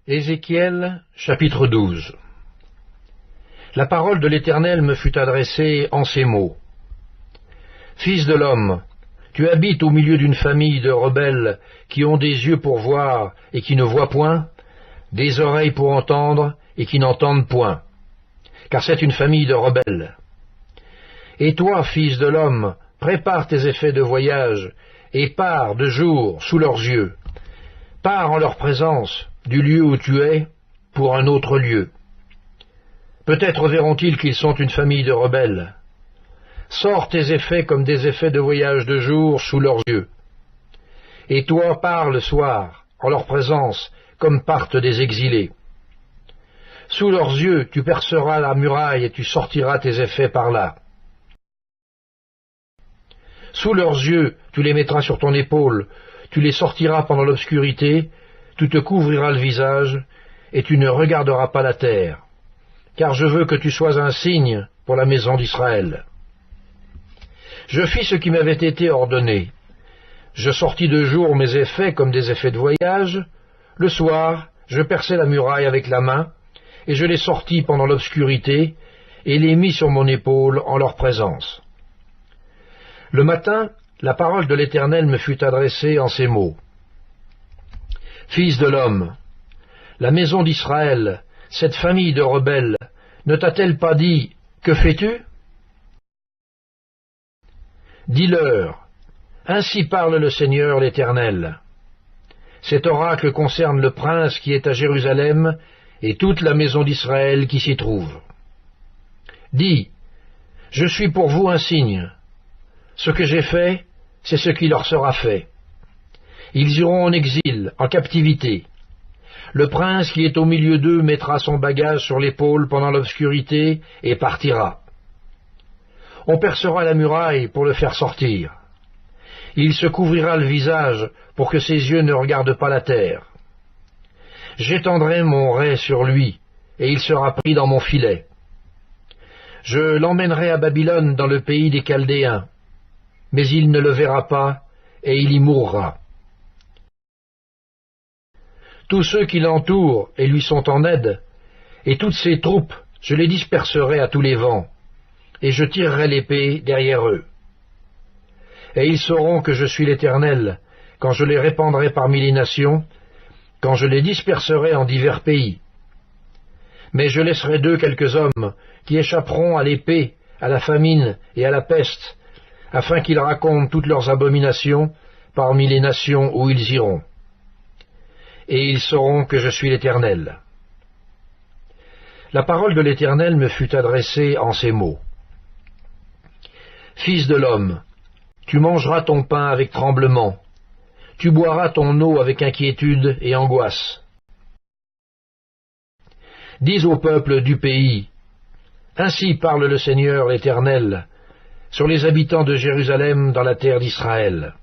Ézéchiel, chapitre 12. La parole de l'Éternel me fut adressée en ces mots. Fils de l'homme, tu habites au milieu d'une famille de rebelles qui ont des yeux pour voir et qui ne voient point, des oreilles pour entendre et qui n'entendent point, car c'est une famille de rebelles. Et toi, fils de l'homme, prépare tes effets de voyage et pars de jour sous leurs yeux. Pars en leur présence du lieu où tu es pour un autre lieu. Peut-être verront-ils qu'ils sont une famille de rebelles. Sors tes effets comme des effets de voyage de jour sous leurs yeux. Et toi pars le soir en leur présence comme partent des exilés. Sous leurs yeux tu perceras la muraille et tu sortiras tes effets par là. Sous leurs yeux tu les mettras sur ton épaule, tu les sortiras pendant l'obscurité, tu te couvriras le visage, et tu ne regarderas pas la terre, car je veux que tu sois un signe pour la maison d'Israël. Je fis ce qui m'avait été ordonné. Je sortis de jour mes effets comme des effets de voyage. Le soir, je perçai la muraille avec la main, et je les sortis pendant l'obscurité, et les mis sur mon épaule en leur présence. Le matin, la parole de l'Éternel me fut adressée en ces mots. Fils de l'homme, la maison d'Israël, cette famille de rebelles, ne t'a-t-elle pas dit, que fais-tu? Dis-leur, ainsi parle le Seigneur l'Éternel. Cet oracle concerne le prince qui est à Jérusalem et toute la maison d'Israël qui s'y trouve. Dis, je suis pour vous un signe. Ce que j'ai fait, c'est ce qui leur sera fait. Ils iront en exil, en captivité. Le prince qui est au milieu d'eux mettra son bagage sur l'épaule pendant l'obscurité et partira. On percera la muraille pour le faire sortir. Il se couvrira le visage pour que ses yeux ne regardent pas la terre. J'étendrai mon rai sur lui, et il sera pris dans mon filet. Je l'emmènerai à Babylone dans le pays des Chaldéens, mais il ne le verra pas, et il y mourra. Tous ceux qui l'entourent et lui sont en aide, et toutes ses troupes, je les disperserai à tous les vents, et je tirerai l'épée derrière eux. Et ils sauront que je suis l'Éternel, quand je les répandrai parmi les nations, quand je les disperserai en divers pays. Mais je laisserai d'eux quelques hommes qui échapperont à l'épée, à la famine et à la peste, afin qu'ils racontent toutes leurs abominations parmi les nations où ils iront. Et ils sauront que je suis l'Éternel. La parole de l'Éternel me fut adressée en ces mots. Fils de l'homme, tu mangeras ton pain avec tremblement, tu boiras ton eau avec inquiétude et angoisse. Dis au peuple du pays, ainsi parle le Seigneur l'Éternel, sur les habitants de Jérusalem dans la terre d'Israël.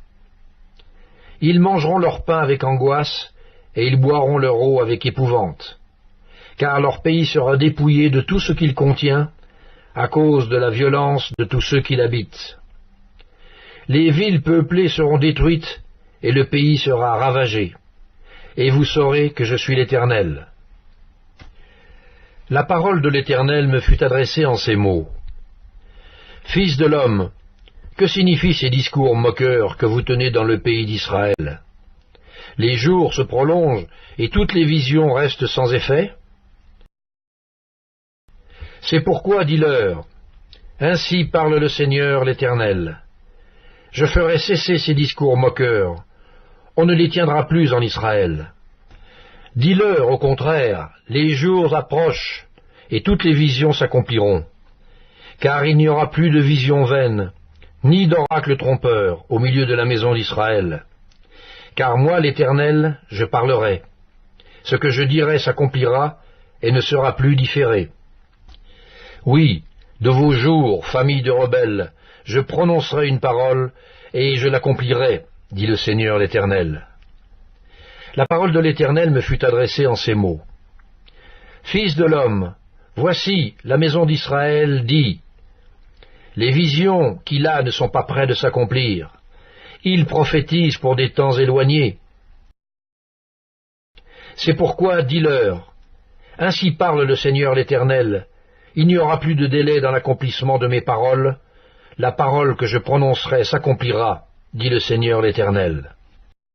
Ils mangeront leur pain avec angoisse, et ils boiront leur eau avec épouvante, car leur pays sera dépouillé de tout ce qu'il contient, à cause de la violence de tous ceux qui l'habitent. Les villes peuplées seront détruites, et le pays sera ravagé, et vous saurez que je suis l'Éternel. La parole de l'Éternel me fut adressée en ces mots. Fils de l'homme, que signifient ces discours moqueurs que vous tenez dans le pays d'Israël? Les jours se prolongent et toutes les visions restent sans effet? C'est pourquoi dis-leur, ainsi parle le Seigneur l'Éternel. Je ferai cesser ces discours moqueurs, on ne les tiendra plus en Israël. Dis-leur, au contraire, les jours approchent et toutes les visions s'accompliront, car il n'y aura plus de visions vaines, ni d'oracle trompeur au milieu de la maison d'Israël. Car moi, l'Éternel, je parlerai. Ce que je dirai s'accomplira et ne sera plus différé. Oui, de vos jours, famille de rebelles, je prononcerai une parole et je l'accomplirai, dit le Seigneur l'Éternel. La parole de l'Éternel me fut adressée en ces mots. Fils de l'homme, voici, la maison d'Israël dit, les visions qu'il a ne sont pas près de s'accomplir. Il prophétise pour des temps éloignés. C'est pourquoi dis-leur, ainsi parle le Seigneur l'Éternel, il n'y aura plus de délai dans l'accomplissement de mes paroles, la parole que je prononcerai s'accomplira, dit le Seigneur l'Éternel.